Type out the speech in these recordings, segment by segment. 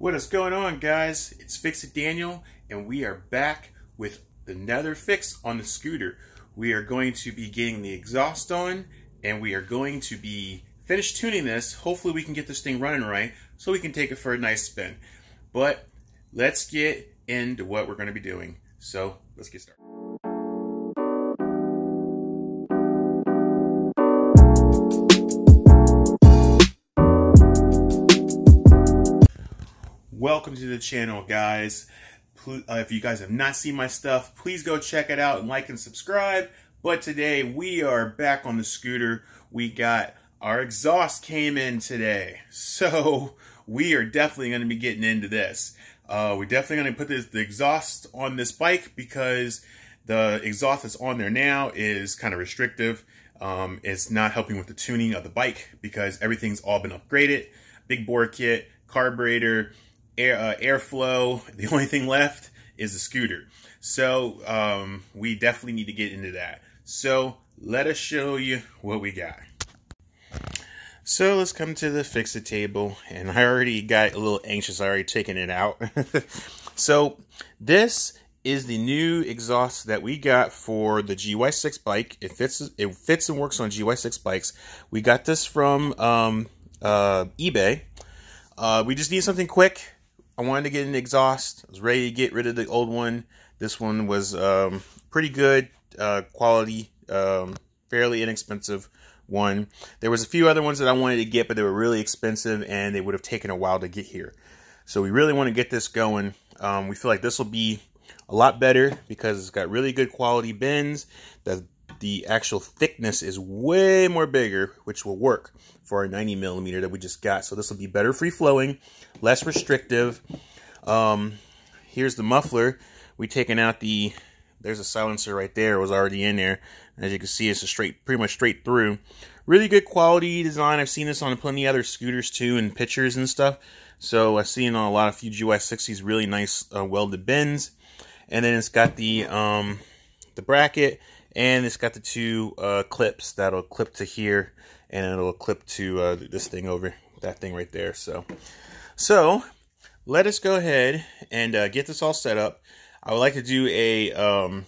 What is going on, guys? It's Fix It Daniel, and we are back with another fix on the scooter. We are going to be getting the exhaust on, and we are going to be finish tuning this. Hopefully we can get this thing running right so we can take it for a nice spin. But let's get into what we're going to be doing. So let's get started. Welcome to the channel, guys. If you guys have not seen my stuff, please go check it out and like and subscribe. But today we are back on the scooter. We got our exhaust came in today, so we are definitely going to be getting into this. We're definitely going to put the exhaust on this bike because the exhaust that's on there now is kind of restrictive. It's not helping with the tuning of the bike because everything's all been upgraded. Big bore kit, carburetor, airflow. The only thing left is the scooter. So we definitely need to get into that. So let us show you what we got. So let's come to the fix it table, and I already got a little anxious. I already taken it out. So this is the new exhaust that we got for the GY6 bike. It fits and works on GY6 bikes. We got this from eBay. We just need something quick. I wanted to get an exhaust. I was ready to get rid of the old one. This one was pretty good quality, fairly inexpensive one. There was a few other ones that I wanted to get, but they were really expensive and they would have taken a while to get here. So we really want to get this going. We feel like this will be a lot better because it's got really good quality bends. The actual thickness is way more bigger, which will work for our 90 millimeter that we just got. So this will be better free flowing, less restrictive. Here's the muffler. We taken out there's a silencer right there. It was already in there. As you can see, it's pretty much straight through. Really good quality design. I've seen this on plenty of other scooters too, and pictures and stuff. So I've seen on a lot of few GY6s really nice welded bends. And then it's got the bracket, and it's got the two clips that'll clip to here, and it'll clip to this thing over, that thing right there. So let us go ahead and get this all set up. I would like to do a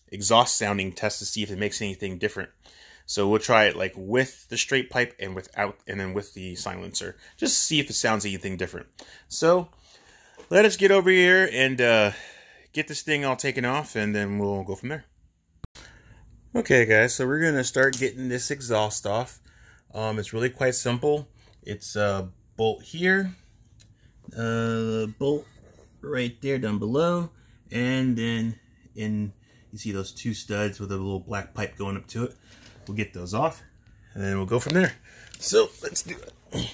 exhaust sounding test to see if it makes anything different. So we'll try it like with the straight pipe and without, and then with the silencer, just to see if it sounds anything different. So let us get over here and get this thing all taken off, and then we'll go from there. Okay, guys, so we're gonna start getting this exhaust off. It's really quite simple. It's a bolt here, bolt right there down below, and then you see those two studs with a little black pipe going up to it. We'll get those off, and then we'll go from there. So let's do it.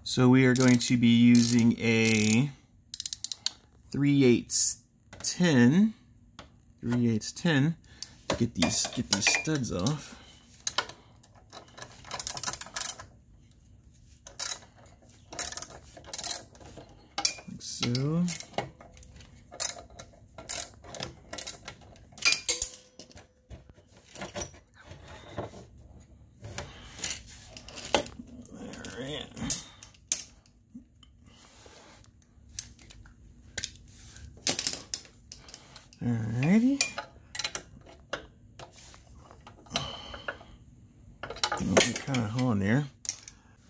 So we are going to be using a 3/8 10 to get these studs off. Like so. Alrighty. They're kind of on there.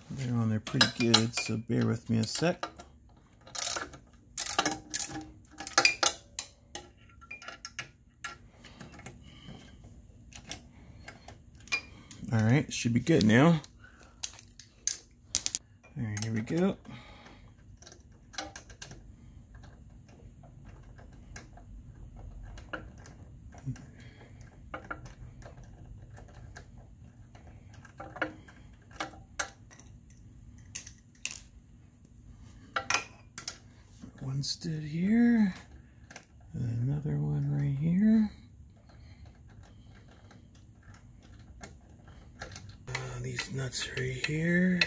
They're on there pretty good, so bear with me a sec. Alright, should be good now. Alright, here we go. One stud here, and another one right here. These nuts right here.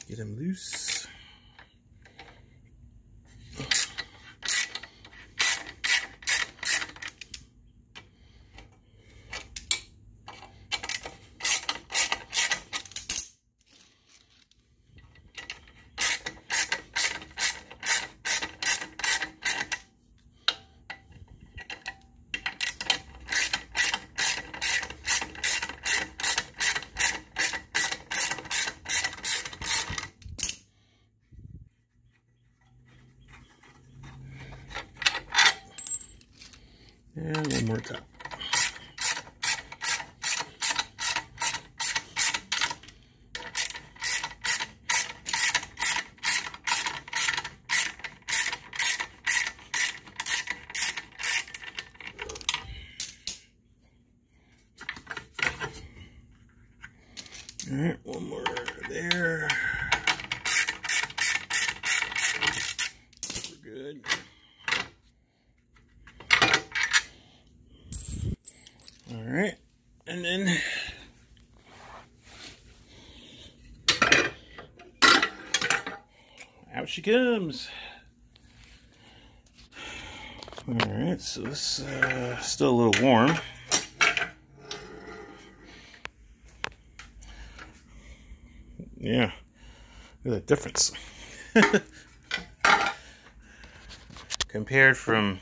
Get them loose. And one more time. All right, one more there. We're good. All right, and then out she comes. All right, so this still a little warm. Yeah, look at that difference. Compared from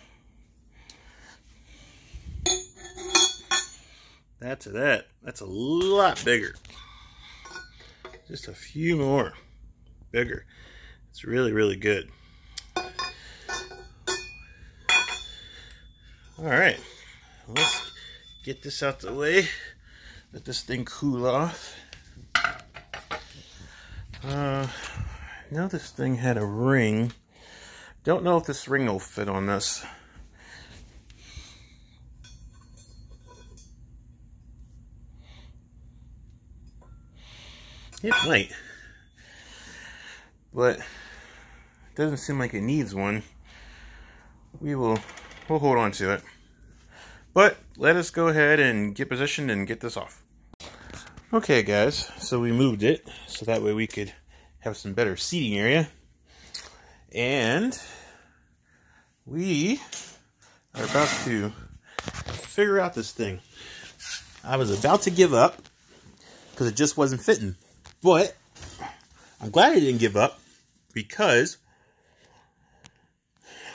that to that, that's a lot bigger. Just a few more bigger. It's really, really good. All right, let's get this out the way. Let this thing cool off. Now this thing had a ring. Don't know if this ring will fit on this. It might, but it doesn't seem like it needs one. We'll hold on to it. But let us go ahead and get positioned and get this off. Okay guys, so we moved it so that way we could have some better seating area. And we are about to figure out this thing. I was about to give up because it just wasn't fitting. But I'm glad I didn't give up because,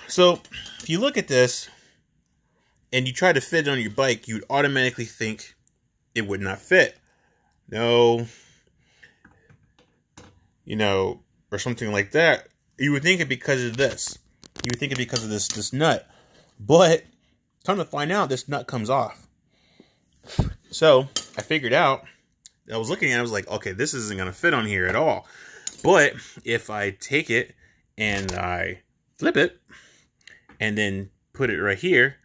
so if you look at this and you try to fit it on your bike, you'd automatically think it would not fit. No, you know, or something like that. You would think it because of this. You would think it because of this nut. But come to find out, this nut comes off. So I figured out, I was looking at it, I was like, okay, this isn't going to fit on here at all. But if I take it and I flip it and then put it right here,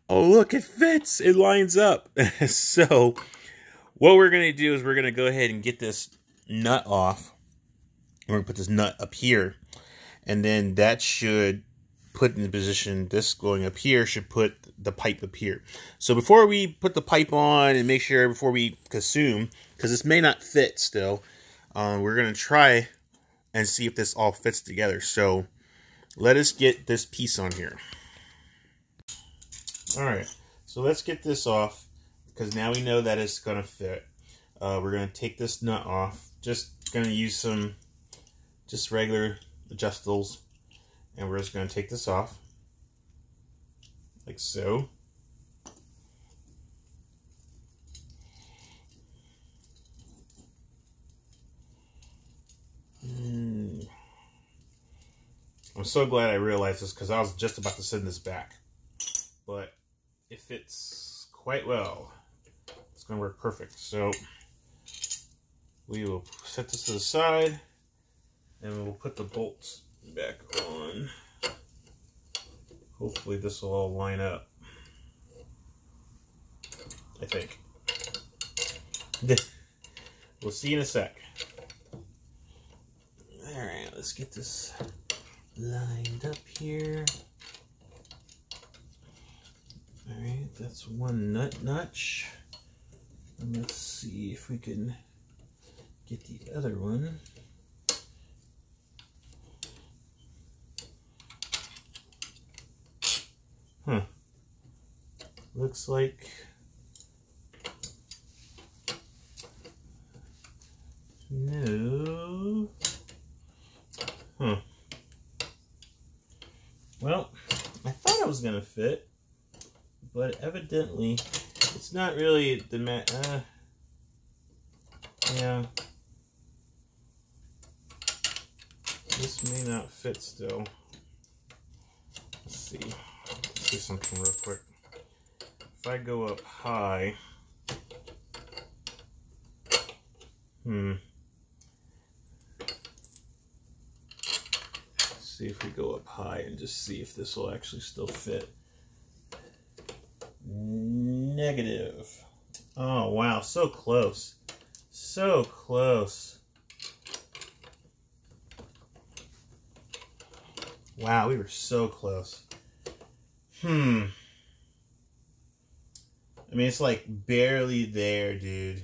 oh look, it fits. It lines up. So what we're going to do is we're going to go ahead and get this nut off. We're going to put this nut up here. And then that should put in the position, this going up here should put the pipe up here. So before we put the pipe on and make sure, before we consume, because this may not fit still, we're going to try and see if this all fits together. So let us get this piece on here. All right, so let's get this off because now we know that it's going to fit. We're going to take this nut off. Just going to use some just regular adjustables, and we're just going to take this off like so. I'm so glad I realized this because I was just about to send this back, but it fits quite well. It's going to work perfect. So we will set this to the side and we'll put the bolts back on. Hopefully this will all line up. I think. We'll see in a sec. Alright, let's get this lined up here. Alright, that's one notch. And let's see if we can get the other one. Huh. Looks like no. Huh. Well, I thought it was gonna fit, but evidently it's not really the yeah. This may not fit still. Let's see. Let's do something real quick. if I go up high, let's see if we go up high and just see if this will actually still fit. Negative. Oh wow, so close. So close. Wow, we were so close. I mean, it's like barely there, dude.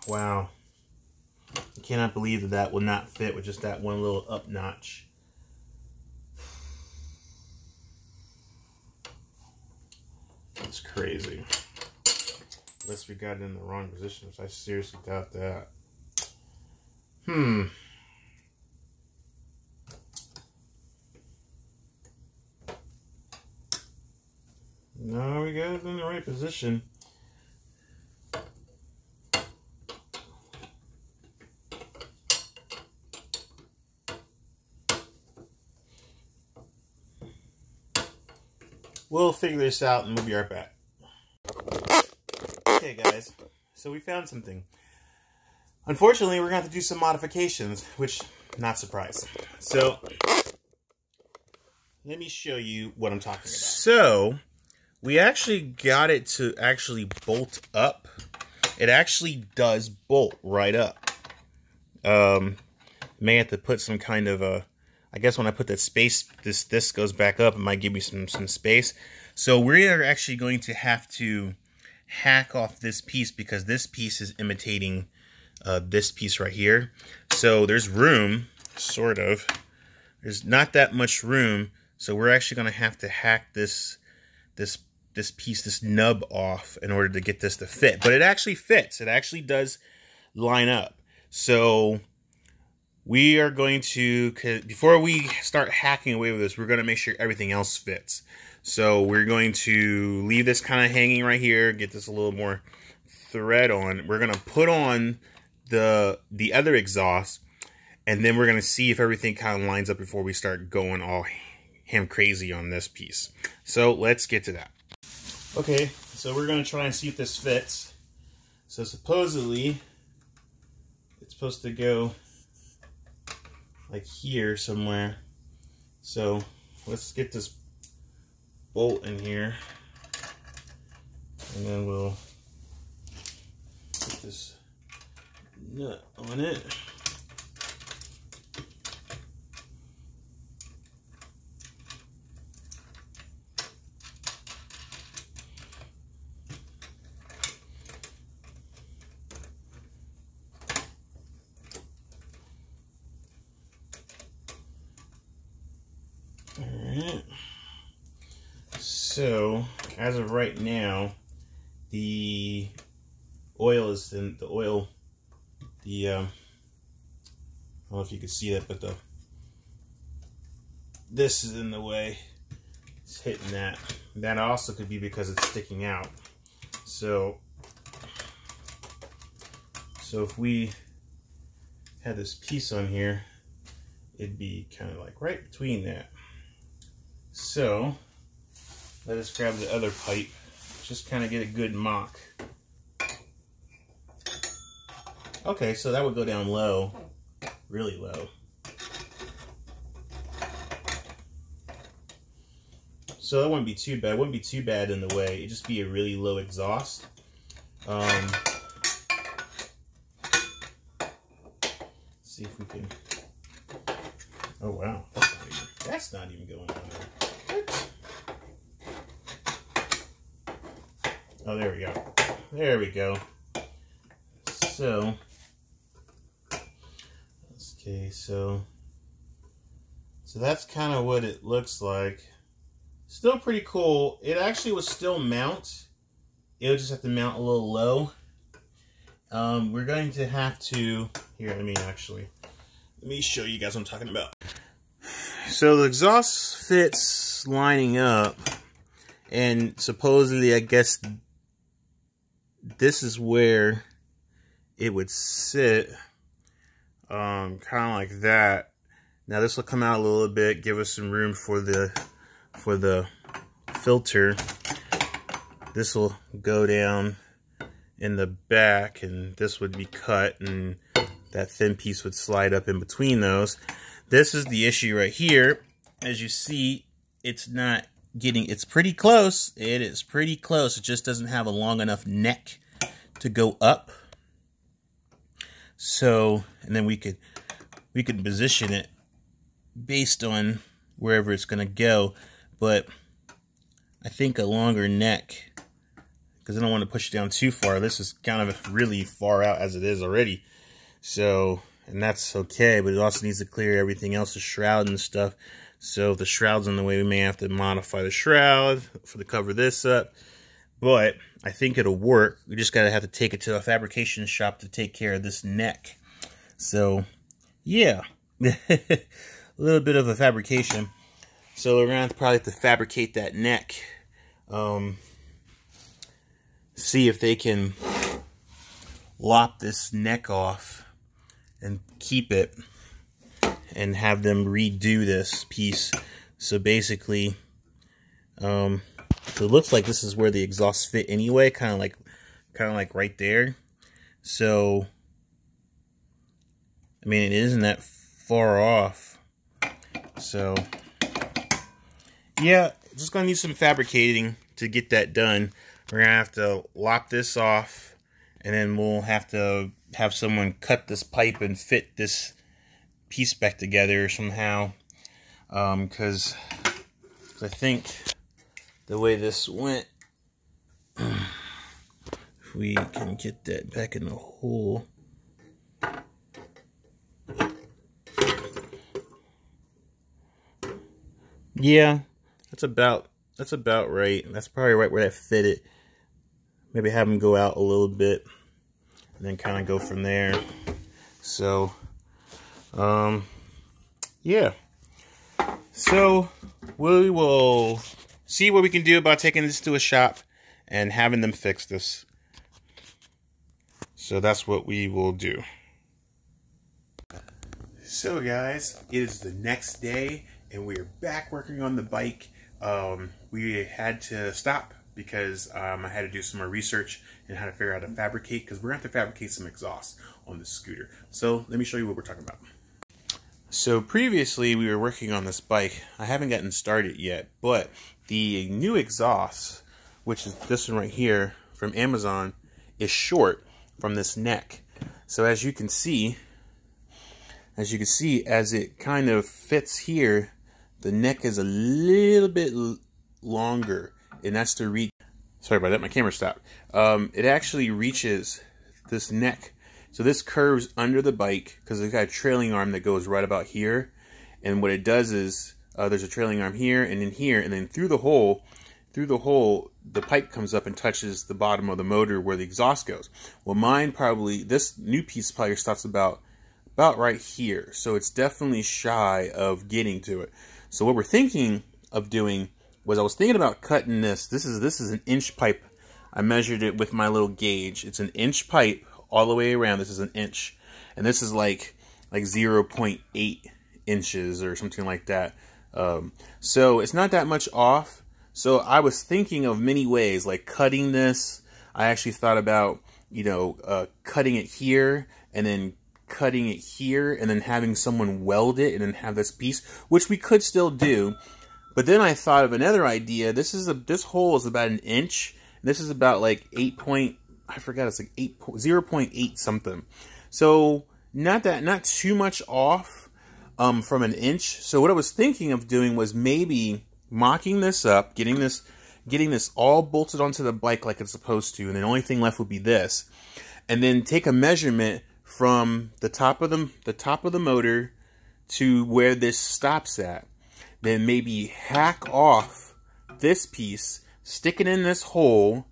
Wow. I cannot believe that that will not fit with just that one little up notch. That's crazy. Unless we got it in the wrong position, which I seriously doubt that. No, we got it in the right position. We'll figure this out and we'll be right back. Okay guys, so we found something. Unfortunately, we're going to have to do some modifications, which, not surprised. So, let me show you what I'm talking about. So, we actually got it to actually bolt up. It actually does bolt right up. May have to put some kind of a, I guess when I put that space, this goes back up, it might give me some space. So we are actually going to have to hack off this piece because this piece is imitating this piece right here. So there's room, sort of. There's not that much room, so we're actually going to have to hack this piece, this nub off in order to get this to fit. But it actually fits. It actually does line up. So we are going to, before we start hacking away with this, we're going to make sure everything else fits. So we're going to leave this kind of hanging right here, get this a little more thread on. We're going to put on the other exhaust, and then we're going to see if everything kind of lines up before we start going all ham crazy on this piece. So let's get to that. Okay, so we're going to try and see if this fits. So supposedly, it's supposed to go like here somewhere. So let's get this bolt in here, and then we'll put this nut on it. Alright. So, as of right now, the oil is in the oil. I don't know if you can see that, but this is in the way. It's hitting that. That also could be because it's sticking out. So if we had this piece on here, it'd be kind of like right between that. So let us grab the other pipe, just kind of get a good mock. Okay, so that would go down low, really low. So that wouldn't be too bad. It wouldn't be too bad in the way. It'd just be a really low exhaust. Let's see if we can. Oh wow, that's not even going on there. What? Oh, there we go. There we go. So, okay, so that's kind of what it looks like. Still pretty cool. It actually would still mount. It'll just have to mount a little low. We're going to have to, here, let me show you guys what I'm talking about. So the exhaust fits lining up, and supposedly, I guess, this is where it would sit, kind of like that. Now this will come out a little bit, give us some room for the filter. this will go down in the back, and this would be cut, and that thin piece would slide up in between those. This is the issue right here. As you see, it's not getting, it's pretty close. It is pretty close. It just doesn't have a long enough neck to go up. So, and then we could position it based on wherever it's going to go. But I think a longer neck, because I don't want to push it down too far. This is kind of really far out as it is already. So, and that's okay, but it also needs to clear everything else, the shroud and stuff. So if the shroud's in the way, we may have to modify the shroud to cover this up. But I think it'll work. We just gotta have to take it to a fabrication shop to take care of this neck. So, yeah. A little bit of a fabrication. So we're gonna probably have to fabricate that neck. See if they can lop this neck off and keep it, and have them redo this piece. So basically, so it looks like this is where the exhaust fit anyway, kind of like right there. So I mean, it isn't that far off. So yeah, just gonna need some fabricating to get that done. We're gonna have to lop this off, and then we'll have to have someone cut this pipe and fit this piece back together somehow. Because I think the way this went, if we can get that back in the hole. Yeah, that's about right. That's probably right where that fitted. Maybe have them go out a little bit, and then kind of go from there. So, yeah. So we will see what we can do about taking this to a shop and having them fix this. So that's what we will do. So guys, it is the next day, and we are back working on the bike. We had to stop because I had to do some more research and how to figure out how to fabricate, because we're going to have to fabricate some exhaust on the scooter. So let me show you what we're talking about. So previously we were working on this bike. I haven't gotten started yet, but the new exhaust, which is this one right here from Amazon, is short from this neck. So as you can see, as it kind of fits here, the neck is a little bit longer, and that's to reach. Sorry about that, my camera stopped. It actually reaches this neck. So this curves under the bike because it's got a trailing arm that goes right about here. And what it does is there's a trailing arm here, and then through the hole, the pipe comes up and touches the bottom of the motor where the exhaust goes. Well, mine probably, this new piece probably stops about right here. So it's definitely shy of getting to it. So what we're thinking of doing was, I was thinking about cutting this. This is an inch pipe. I measured it with my little gauge. It's an inch pipe all the way around. This is an inch, and this is like 0.8 inches or something like that. So it's not that much off. So I was thinking of many ways, like cutting this. I actually thought about, cutting it here, and then cutting it here, and then having someone weld it and then have this piece, which we could still do. But then I thought of another idea. This hole is about an inch. And this is about like 0.8 something. So not too much off from an inch. So what I was thinking of doing was maybe mocking this up, getting this all bolted onto the bike like it's supposed to, and then the only thing left would be this, and then take a measurement from the top of the motor to where this stops at. Then maybe hack off this piece, stick it in this hole,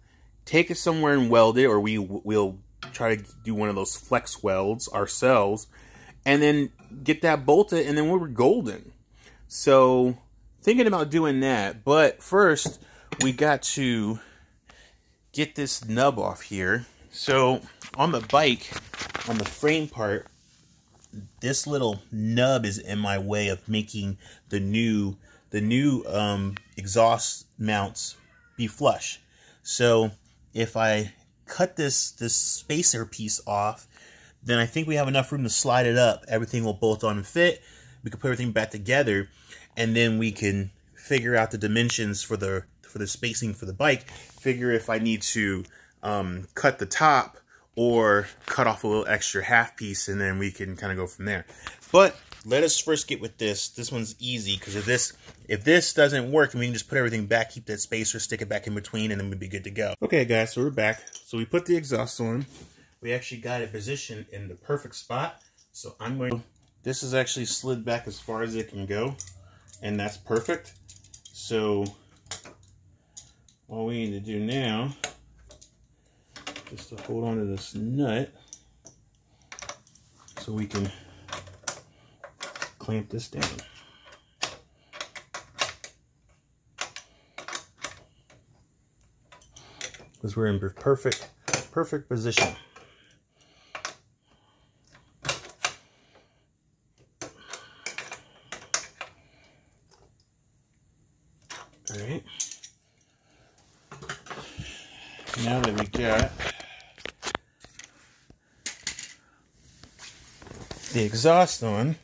take it somewhere and weld it, or we'll try to do one of those flex welds ourselves, and then get that bolted, and then we're golden. So thinking about doing that, but first we got to get this nub off here. So on the bike, on the frame part, this little nub is in my way of making the new exhaust mounts be flush. So if I cut this spacer piece off, then I think we have enough room to slide it up. Everything will bolt on and fit. We can put everything back together, and then we can figure out the dimensions for the spacing for the bike. Figure if I need to cut the top or cut off a little extra half piece, and then we can kind of go from there. But let us first get with this. This one's easy, because if this doesn't work, we can just put everything back, keep that spacer, stick it back in between, and then we'll be good to go. Okay, guys, so we're back. So we put the exhaust on. We actually got it positioned in the perfect spot. So I'm going to, this is actually slid back as far as it can go, and that's perfect. So all we need to do now, just to hold on to this nut, so we can clamp this down. Because we're in perfect position. All right. Now that we got the exhaust on,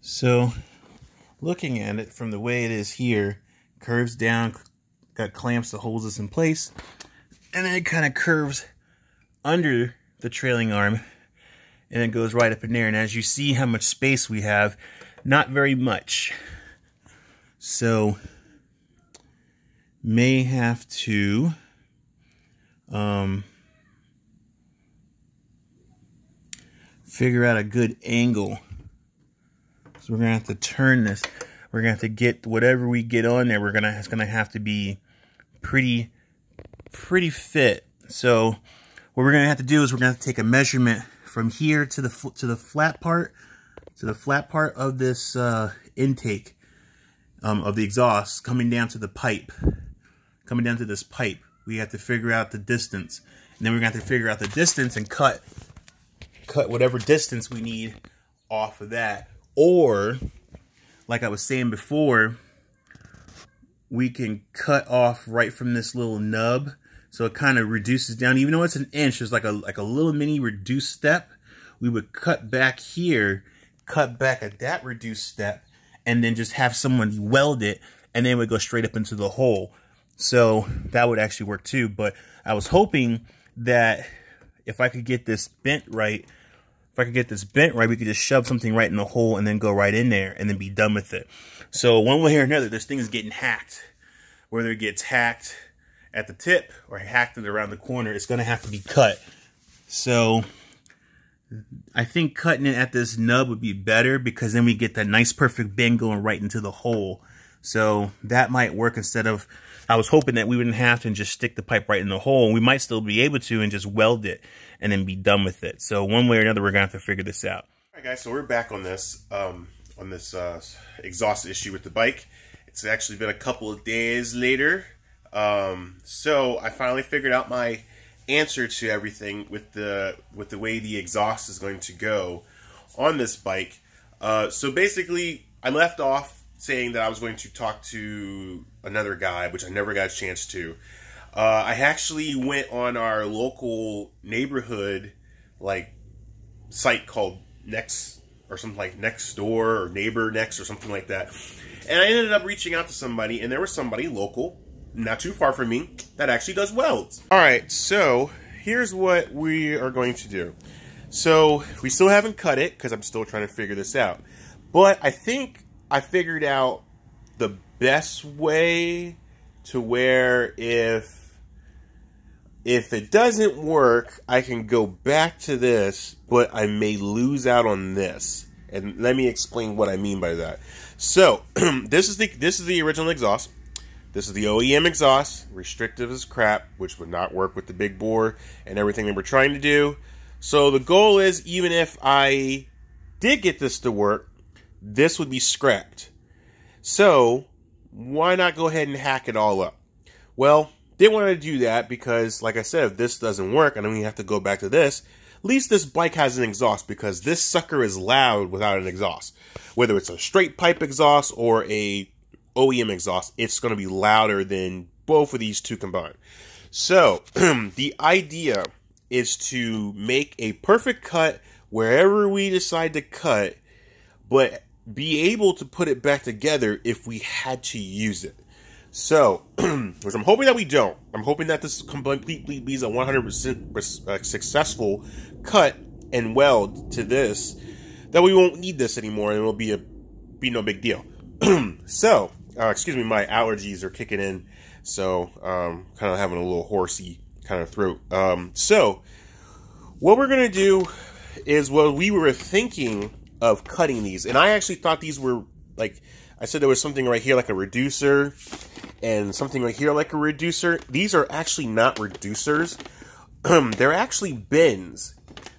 so looking at it from the way it is here, curves down, got clamps that holds us in place, and then it kind of curves under the trailing arm, and it goes right up in there. And as you see how much space we have, not very much. So may have to figure out a good angle. So we're gonna have to turn this. We're gonna have to get whatever we get on there. It's gonna have to be pretty fit. So what we're gonna have to do is we're gonna have to take a measurement from here to the flat part of this intake of the exhaust, coming down to the pipe, coming down to this pipe. We have to figure out the distance, and then we're gonna have to figure out the distance and cut whatever distance we need off of that. Or, like I was saying before, we can cut off right from this little nub, so it kind of reduces down. Even though it's an inch, there's like a little mini reduced step. We would cut back here, cut back at that reduced step, and then just have someone weld it, and then it would go straight up into the hole. So that would actually work too. But I was hoping that if I could get this bent right, we could just shove something right in the hole and then go right in there and then be done with it. So one way or another, this thing is getting hacked. Whether it gets hacked at the tip or hacked it around the corner, it's going to have to be cut. So I think cutting it at this nub would be better, because then we get that nice perfect bend going right into the hole. So that might work, instead of, I was hoping that we wouldn't have to just stick the pipe right in the hole. We might still be able to and just weld it and then be done with it. So one way or another, we're going to have to figure this out. All right, guys, so we're back on this exhaust issue with the bike. It's actually been a couple of days later. So I finally figured out my answer to everything with the way the exhaust is going to go on this bike. So basically, I left off saying that I was going to talk to another guy, which I never got a chance to. I actually went on our local neighborhood site called Next, or something like Next Door or Neighbor Next or something like that. And I ended up reaching out to somebody, and there was somebody local, not too far from me, that actually does welds. All right, so here's what we are going to do. So we still haven't cut it, because I'm still trying to figure this out. But I think I figured out the best way to where if it doesn't work, I can go back to this, but I may lose out on this. And let me explain what I mean by that. So this is the original exhaust. This is the OEM exhaust, restrictive as crap, which would not work with the big bore and everything that we're trying to do. So the goal is, even if I did get this to work, this would be scrapped. So why not go ahead and hack it all up? Well, didn't want to do that because, like I said, if this doesn't work and then we have to go back to this, at least this bike has an exhaust, because this sucker is loud without an exhaust. Whether it's a straight pipe exhaust or a OEM exhaust, it's going to be louder than both of these two combined. So the idea is to make a perfect cut wherever we decide to cut, but be able to put it back together if we had to use it. So, which I'm hoping that we don't. I'm hoping that this completely be a 100% successful cut and weld to this, that we won't need this anymore, and it'll be no big deal. So, excuse me, my allergies are kicking in, so kind of having a little horsey kind of throat. So, what we're gonna do is, well, we were thinking of cutting these, and I actually thought these were like, I said there was something right here like a reducer, and something right here like a reducer. These are actually not reducers. They're actually bends.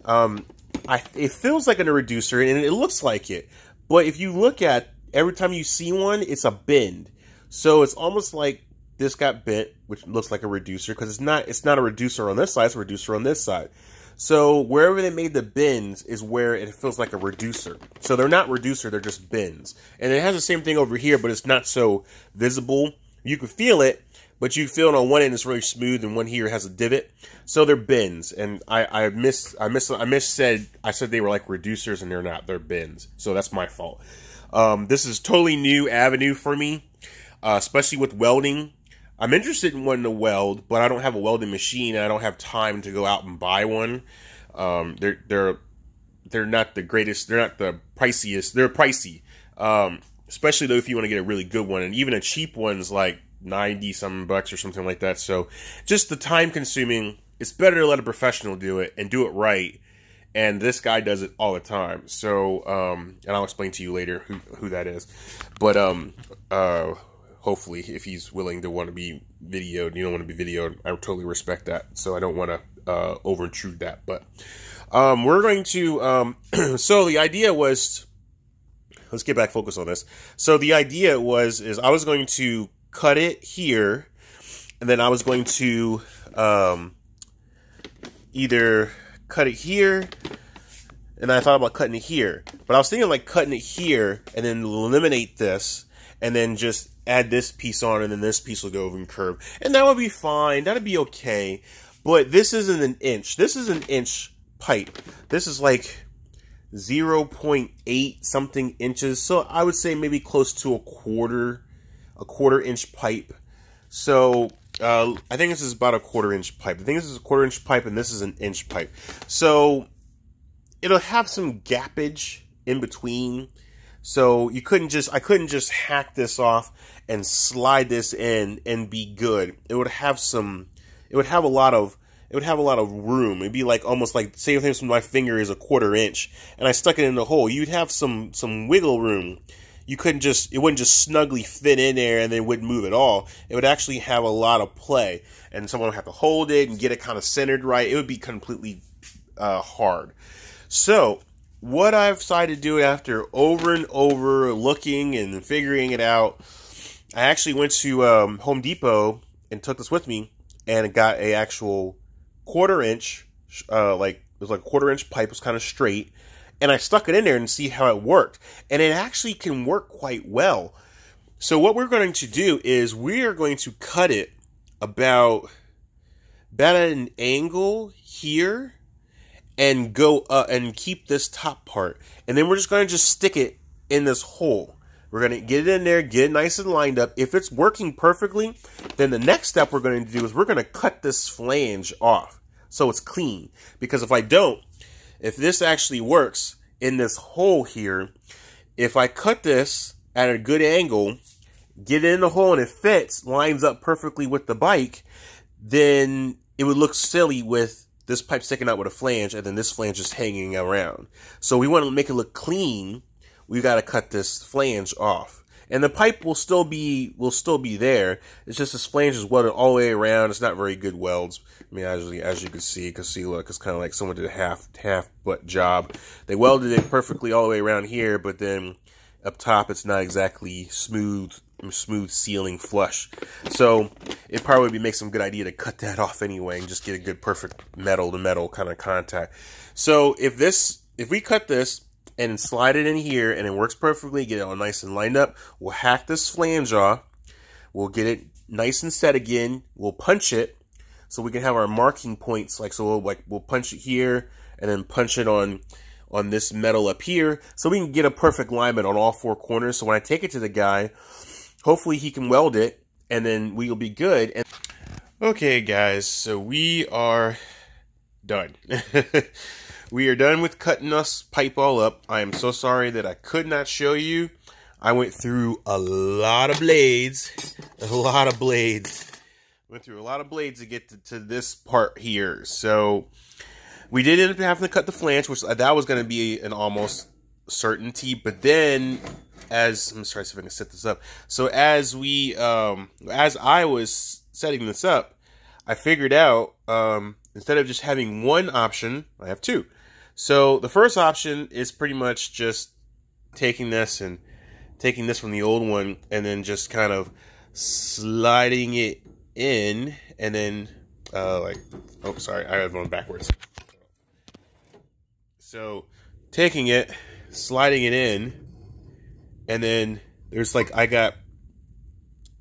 It feels like a reducer, and it looks like it. But if you look at, every time you see one, it's a bend. So it's almost like this got bent, which looks like a reducer, because it's not a reducer on this side, it's a reducer on this side. So wherever they made the bends is where it feels like a reducer. So they're not reducer, they're just bends. And it has the same thing over here, but it's not so visible. You can feel it, but you feel it on one end it's really smooth, and one here has a divot. So they're bends. And I said they were like reducers, and they're not. They're bends. So that's my fault. This is totally new avenue for me, especially with welding. I'm interested in wanting to weld, but I don't have a welding machine, and I don't have time to go out and buy one. They're not the greatest. They're not the priciest. They're pricey. Especially though if you want to get a really good one, and even a cheap one's like 90-something bucks or something like that. So just the time consuming, it's better to let a professional do it and do it right. And this guy does it all the time. So, and I'll explain to you later who that is. But, hopefully if he's willing to want to be videoed, you don't want to be videoed, I totally respect that. So I don't want to, over intrude that. But, we're going to, so the idea was, let's get back focused on this. So the idea is I was going to cut it here, and then I was going to either cut it here, and I thought about cutting it here. But I was thinking like cutting it here, and then eliminate this, and then just add this piece on, and then this piece will go over and curve. And that would be fine. That would be okay. But this isn't an inch. This is an inch pipe. This is like 0.8 something inches, so I would say maybe close to a quarter inch pipe. So I think this is about a 1/4 inch pipe. I think this is a 1/4 inch pipe, and this is an inch pipe. So it'll have some gappage in between. So I couldn't just hack this off and slide this in and be good. It would have a lot of room. It'd be like almost like, say if my finger is a 1/4 inch and I stuck it in the hole, you'd have some wiggle room. It wouldn't just snugly fit in there and then it wouldn't move at all. It would actually have a lot of play, and someone would have to hold it and get it kind of centered right. It would be completely hard. So what I've decided to do, after over and over looking and figuring it out, I actually went to Home Depot and took this with me and got a actual 1/4 inch, it was like a 1/4 inch pipe. It was kind of straight, and I stuck it in there and see how it worked, and it actually can work quite well. So what we're going to do is we are going to cut it about at an angle here, and go up and keep this top part, and then we're just going to stick it in this hole. We're going to get it in there, get it nice and lined up. If it's working perfectly, then the next step we're going to do is we're going to cut this flange off so it's clean. Because if this actually works in this hole here, if I cut this at a good angle, get it in the hole, and it fits, lines up perfectly with the bike, then it would look silly with this pipe sticking out with a flange, and then this flange just hanging around. So we want to make it look clean. We got to cut this flange off, and the pipe will still be there. It's just this flange is welded all the way around. It's not very good welds. I mean, as you can see, look, it's kind of like someone did a half butt job. They welded it perfectly all the way around here, but then up top it's not exactly smooth smooth sealing flush. So it probably makes some good idea to cut that off anyway and just get a good perfect metal to metal kind of contact. So if we cut this and slide it in here and it works perfectly, get it all nice and lined up, we'll hack this flange off. We'll get it nice and set again. We'll punch it so we can have our marking points. So we'll punch it here and then punch it on this metal up here, so we can get a perfect alignment on all four corners. So when I take it to the guy, hopefully he can weld it, and then we'll be good. And okay, guys, so we are done. We are done with cutting this pipe all up. I am so sorry that I could not show you. I went through a lot of blades. Went through a lot of blades to get to this part here. So we did end up having to cut the flange, which that was going to be an almost certainty. But then, I'm gonna try to see if I can set this up. So as I was setting this up, I figured out instead of just having one option, I have two. So the first option is pretty much just taking this from the old one and then just kind of sliding it in, and then oh sorry, I have one backwards. So taking it, sliding it in, and then there's I don't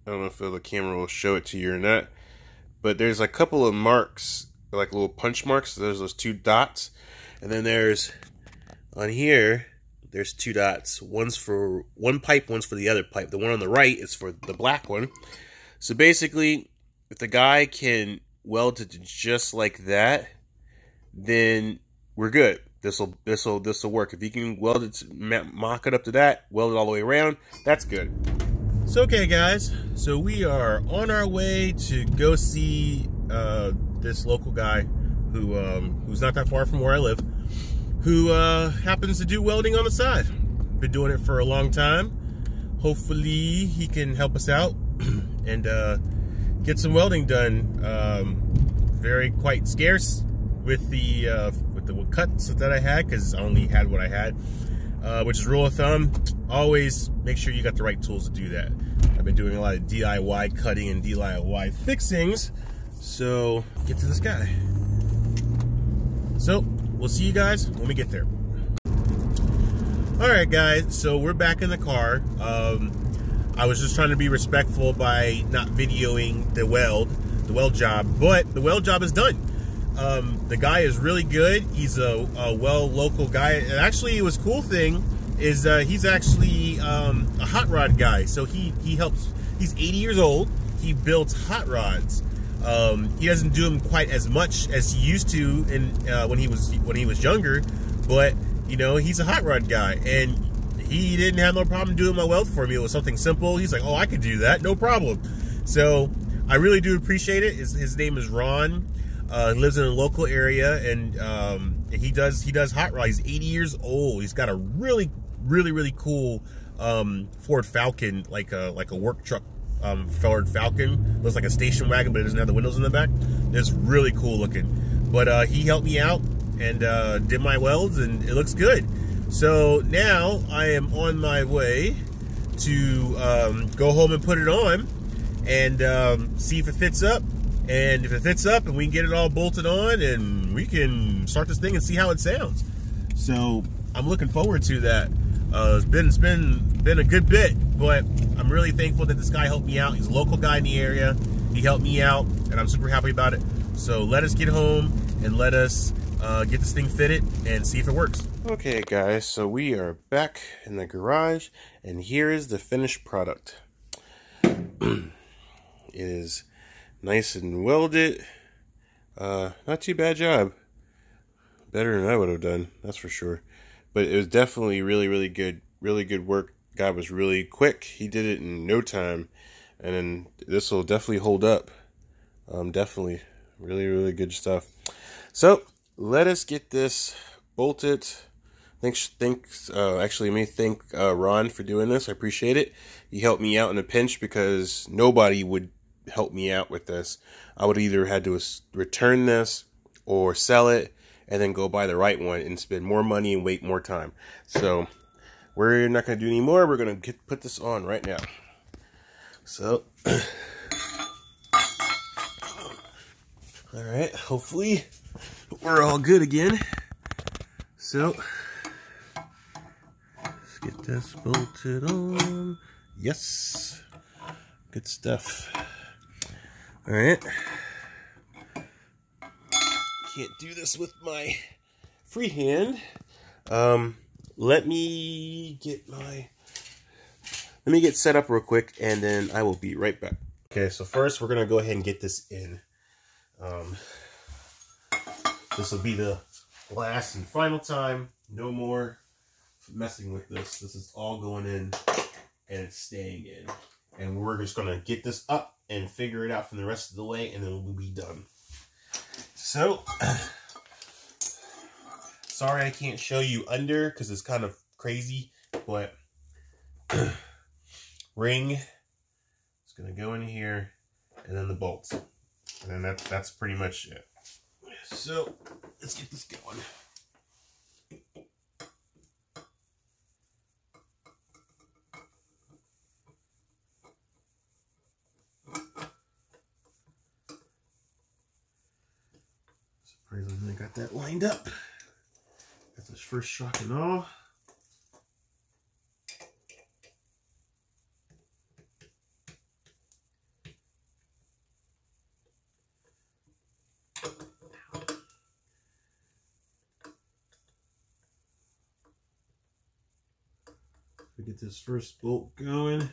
know if the camera will show it to you or not, but there's a couple of marks, like little punch marks. There's those two dots, and then there's on here, there's two dots. One's for one pipe, one's for the other pipe. The one on the right is for the black one. So basically, if the guy can weld it just like that, then we're good. This'll work. If you can weld it, mock it up to that, weld it all the way around, that's good. So okay, guys, so we are on our way to go see this local guy who's not that far from where I live, who happens to do welding on the side. Been doing it for a long time. Hopefully he can help us out and get some welding done. Quite scarce with the cuts that I had, because I only had what I had, which is rule of thumb, always make sure you got the right tools to do that. I've been doing a lot of DIY cutting and DIY fixings, so get to this guy. So we'll see you guys when we get there. Alright guys, so we're back in the car. I was just trying to be respectful by not videoing the weld job, but the weld job is done. The guy is really good. He's a local guy. And actually, it was cool thing is he's actually a hot rod guy. So he helps. He's 80 years old. He builds hot rods. He doesn't do them quite as much as he used to when he was younger, but you know, he's a hot rod guy, and he didn't have no problem doing my weld for me. It was something simple. He's like, oh, I could do that, no problem. So I really do appreciate it. His name is Ron. He lives in a local area, and he does hot rod. He's 80 years old. He's got a really cool Ford Falcon, like a work truck Ford Falcon. Looks like a station wagon, but it doesn't have the windows in the back. It's really cool looking. But he helped me out and did my welds, and it looks good. So now I am on my way to go home and put it on and see if it fits up. And if it fits up and we can get it all bolted on, and we can start this thing and see how it sounds. So I'm looking forward to that. It's been a good bit, but I'm really thankful that this guy helped me out. He's a local guy in the area. He helped me out, and I'm super happy about it. So let us get home and let us get this thing fitted and see if it works. Okay, guys, so we are back in the garage, and here is the finished product. It is nice and welded. Not too bad job. Better than I would have done, that's for sure. But it was definitely really good work. Guy was really quick. He did it in no time, and then this will definitely hold up. Definitely really good stuff. So let us get this bolted. Actually, let me thank Ron for doing this. I appreciate it. He helped me out in a pinch because nobody would help me out with this. I would either had to return this or sell it and then go buy the right one and spend more money and wait more time. So we're not going to do any more. We're going to put this on right now. So, all right, hopefully we're all good again. So, let's get this bolted on. Yes, good stuff. All right, can't do this with my free hand. Let me get set up real quick, and then I will be right back. Okay, so first we're gonna go ahead and get this in. This will be the last and final time. No more messing with this. This is all going in, and it's staying in. And we're just gonna get this up and figure it out from the rest of the way, and then we'll be done. So, sorry I can't show you under because it's kind of crazy, but ring is gonna go in here, and then the bolts, and then that's pretty much it. So let's get this going. Surprisingly, I got that lined up. Got this first shock and all. We get this first bolt going.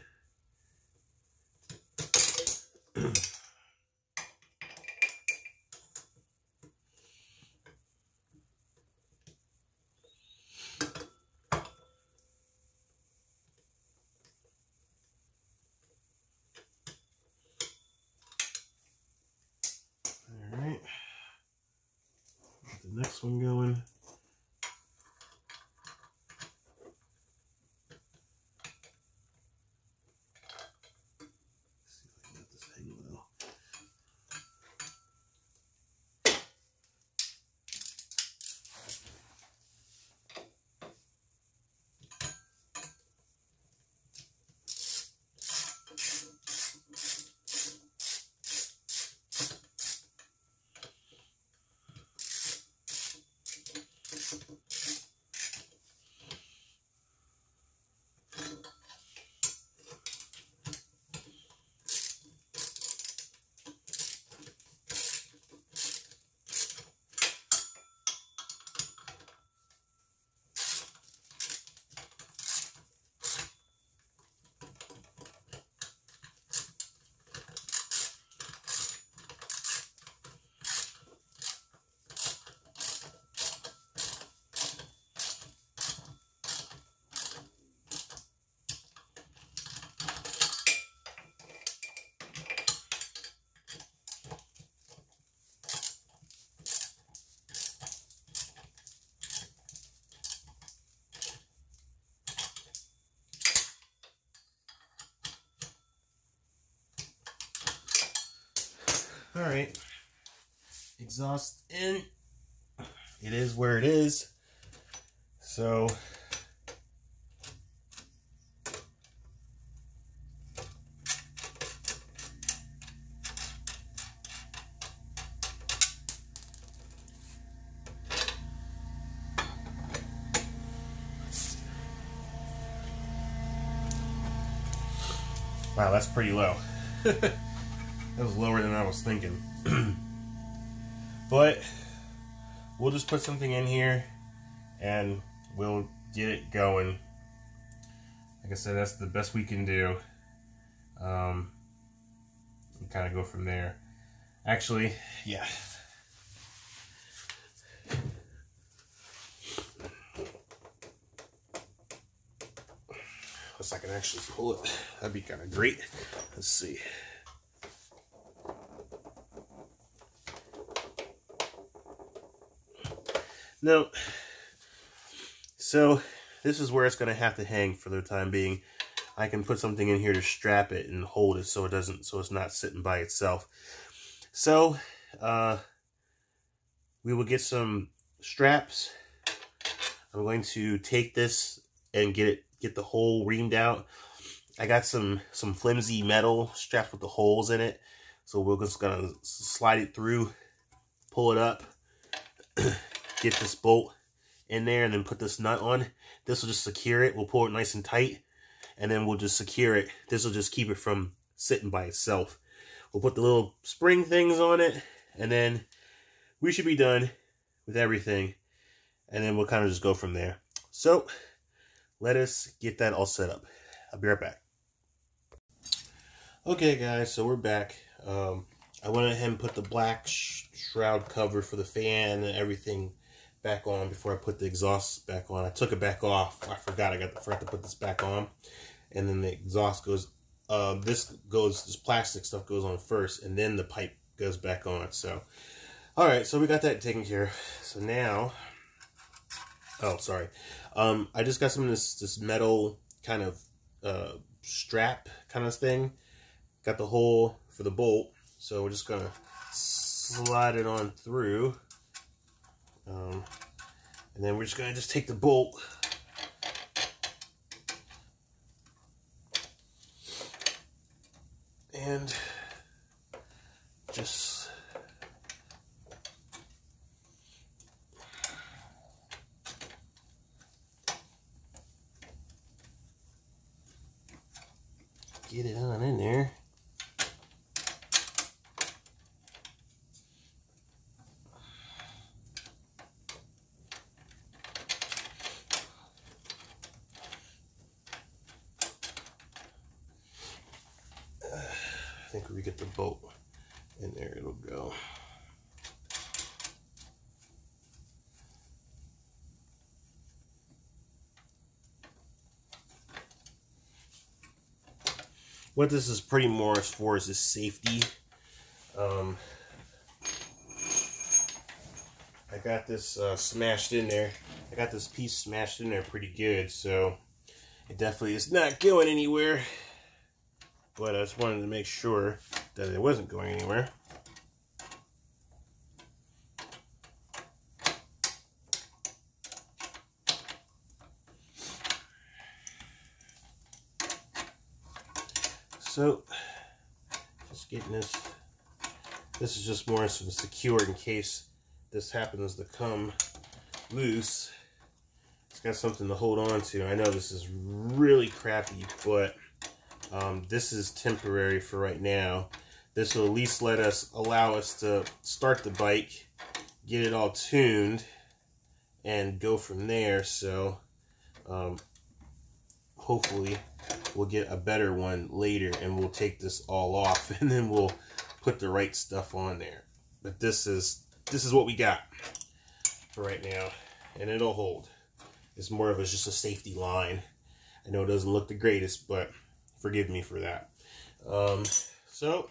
Alright. Get the next one going. All right, exhaust in. It is where it is. So wow, that's pretty low. That was lower than I was thinking. But we'll just put something in here and we'll get it going. Like I said, that's the best we can do. And kind of go from there. Actually, yeah. Unless I can actually pull it. That'd be kind of great. Let's see. No. So this is where it's going to have to hang for the time being. I can put something in here to strap it and hold it so it's not sitting by itself. So we will get some straps. I'm going to take this and get the hole reamed out. I got some flimsy metal straps with the holes in it. So we're just gonna slide it through, pull it up, get this bolt in there, and then put this nut on. This will just secure it. We'll pull it nice and tight, and then we'll just secure it. This will just keep it from sitting by itself. We'll put the little spring things on it, and then we should be done with everything. And then we'll kind of just go from there. So let us get that all set up. I'll be right back. Okay guys, so we're back. I went ahead and put the black shroud cover for the fan and everything back on before I put the exhaust back on. I took it back off. I forgot to put this back on. And then the exhaust goes, this plastic stuff goes on first, and then the pipe goes back on. So, alright, so we got that taken care of. So now, oh, sorry. I just got some of this metal kind of strap kind of thing. Got the hole for the bolt, so we're just gonna slide it on through, and then we're just gonna take the bolt and just get it on in there. I think if we get the bolt in there, it'll go. What this is pretty more as far as is safety. I got this smashed in there. I got this piece smashed in there pretty good, so it definitely is not going anywhere. But I just wanted to make sure that it wasn't going anywhere. So, just getting this. This is just more sort of secure in case this happens to come loose. It's got something to hold on to. I know this is really crappy, but this is temporary for right now. This will at least allow us to start the bike, get it all tuned, and go from there. So hopefully we'll get a better one later, and we'll take this all off, and then we'll put the right stuff on there. But this is what we got for right now, and it'll hold. It's more of just a safety line. I know it doesn't look the greatest, but forgive me for that. So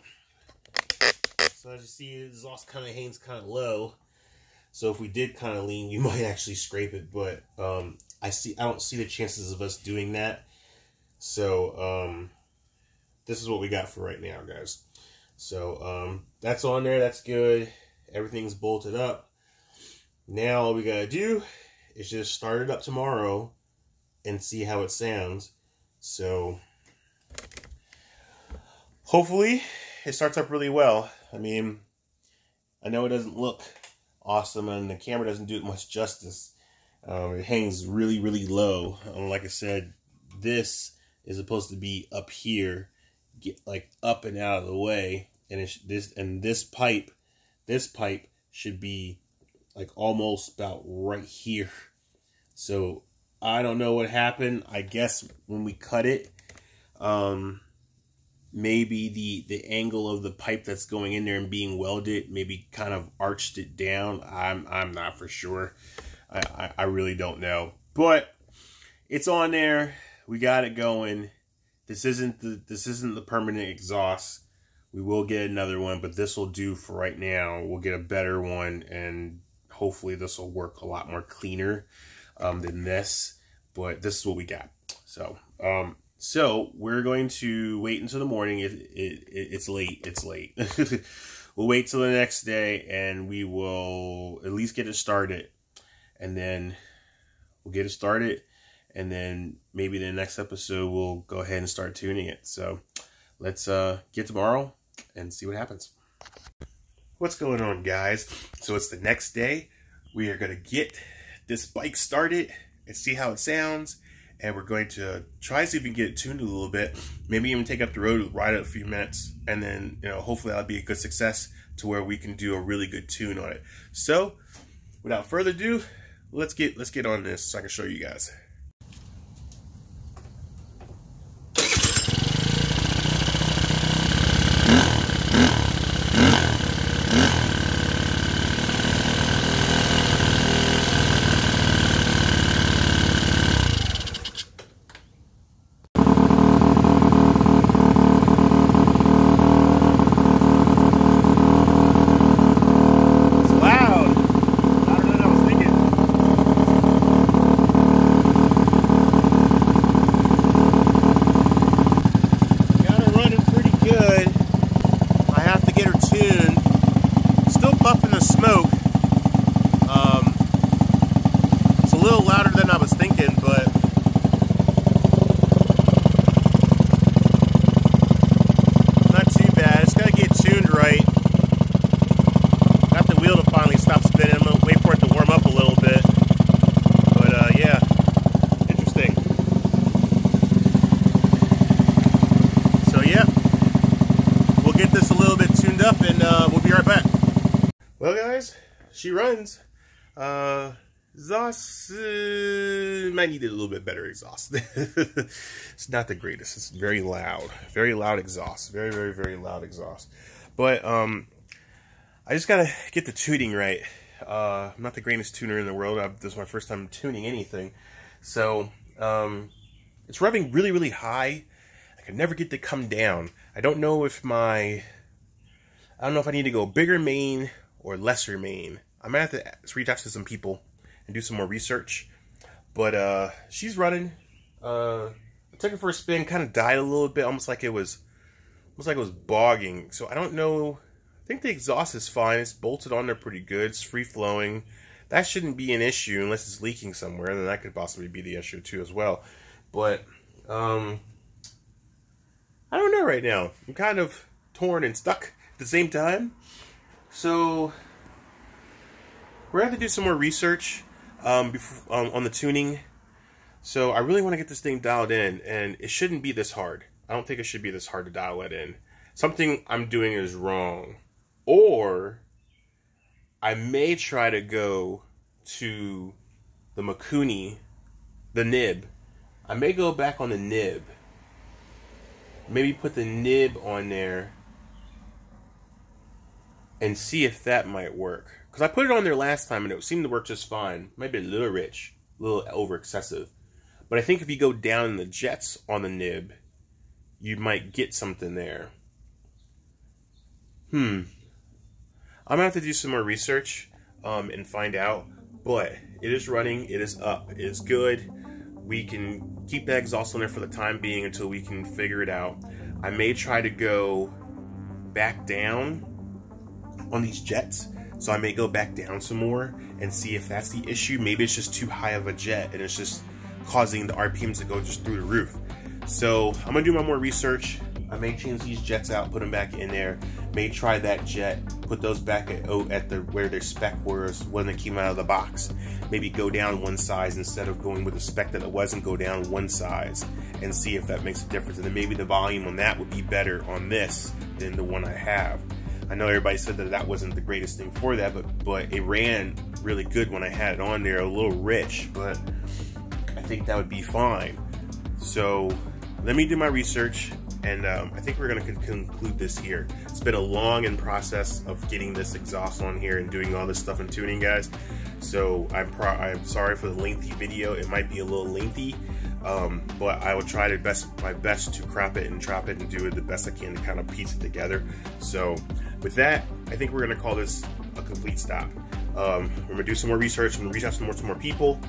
as you see, the exhaust kind of hangs kind of low. So if we did kind of lean, you might actually scrape it. But I don't see the chances of us doing that. So this is what we got for right now, guys. So that's on there. That's good. Everything's bolted up. Now all we gotta do is just start it up tomorrow and see how it sounds. So hopefully it starts up really well. I mean, I know it doesn't look awesome and the camera doesn't do it much justice. It hangs really, really low. Like I said, this is supposed to be up here, get like up and out of the way, and this pipe should be like almost about right here. So I don't know what happened. I guess when we cut it, maybe the angle of the pipe that's going in there and being welded maybe kind of arched it down. I'm not for sure. I really don't know. But it's on there. We got it going. This isn't the permanent exhaust. We will get another one, but this will do for right now. We'll get a better one, and hopefully this will work a lot more cleaner than this. But this is what we got. So so we're going to wait until the morning. It's late. It's late. We'll wait till the next day, and we will at least get it started. And then we'll get it started, and then maybe the next episode we'll go ahead and start tuning it. So let's get tomorrow and see what happens. What's going on, guys? So it's the next day. We are going to get this bike started and see how it sounds, and we're going to try to see if we can get it tuned a little bit, maybe even take up the road, ride it a few minutes, and then, you know, hopefully that'll be a good success to where we can do a really good tune on it. So without further ado, let's get on this so I can show you guys. Well, guys, she runs. Exhaust might need a little bit better exhaust. It's not the greatest. It's very loud exhaust. Very loud exhaust. But I just gotta get the tuning right. I'm not the greatest tuner in the world. This is my first time tuning anything, so it's revving really high. I can never get to come down. I don't know if I need to go bigger main or lesser main. I might have to reach out to some people and do some more research. But she's running. I took it for a spin, kind of died a little bit, almost like it was bogging. So I don't know. I think the exhaust is fine. It's bolted on there pretty good. It's free flowing. That shouldn't be an issue unless it's leaking somewhere. Then that could possibly be the issue too as well. But I don't know right now. I'm kind of torn and stuck at the same time. So we're gonna have to do some more research on the tuning. So I really want to get this thing dialed in, and it shouldn't be this hard. I don't think it should be this hard to dial it in. Something I'm doing is wrong, or I may try to go to the Makuni, the nib. I may go back on the nib. Maybe put the nib on there and see if that might work. Because I put it on there last time and it seemed to work just fine. Might be a little rich, a little over excessive. But I think if you go down in the jets on the nib, you might get something there. I'm gonna have to do some more research and find out. But it is running, it is up, it is good. We can keep that exhaust on there for the time being until we can figure it out. I may try to go back down on these jets. So I may go back down some more and see if that's the issue. Maybe it's just too high of a jet and it's just causing the RPMs to go just through the roof. So I'm gonna do my more research. I may change these jets out, put them back in there. May try that jet, put those back at where their spec was when they came out of the box. Maybe go down one size instead of going with the spec that it wasn't, go down one size and see if that makes a difference. And then maybe the volume on that would be better on this than the one I have. I know everybody said that wasn't the greatest thing for that, but it ran really good when I had it on there, a little rich, but I think that would be fine. So let me do my research, and I think we're going to conclude this here. It's been a long process of getting this exhaust on here and doing all this stuff and tuning, guys. So I'm sorry for the lengthy video. It might be a little lengthy, but I will try my best to crop it and chop it and do it the best I can to kind of piece it together. So with that, I think we're going to call this a complete stop. We're going to do some more research and reach out to some more people.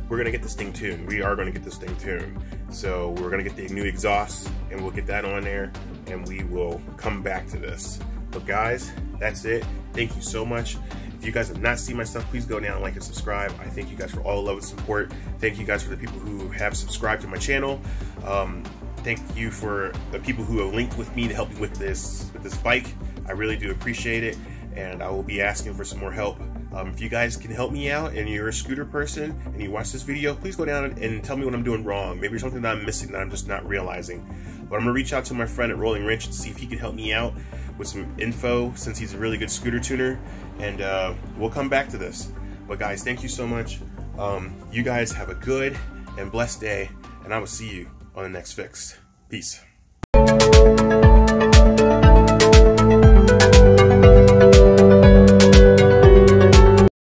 We're going to get this thing tuned. We are going to get this thing tuned. So we're going to get the new exhaust and we'll get that on there and we will come back to this. But guys, that's it. Thank you so much. If you guys have not seen my stuff, please go down, like, and subscribe. I thank you guys for all the love and support. Thank you guys for the people who have subscribed to my channel. Thank you for the people who have linked with me to help me with this bike. I really do appreciate it, and I will be asking for some more help. If you guys can help me out and you're a scooter person and you watch this video, please go down and tell me what I'm doing wrong. Maybe there's something that I'm missing that I'm just not realizing. But I'm gonna reach out to my friend at Rolling Wrench and see if he can help me out with some info, since he's a really good scooter tuner, and we'll come back to this. But guys, thank you so much. You guys have a good and blessed day, and I will see you on the next fix. Peace.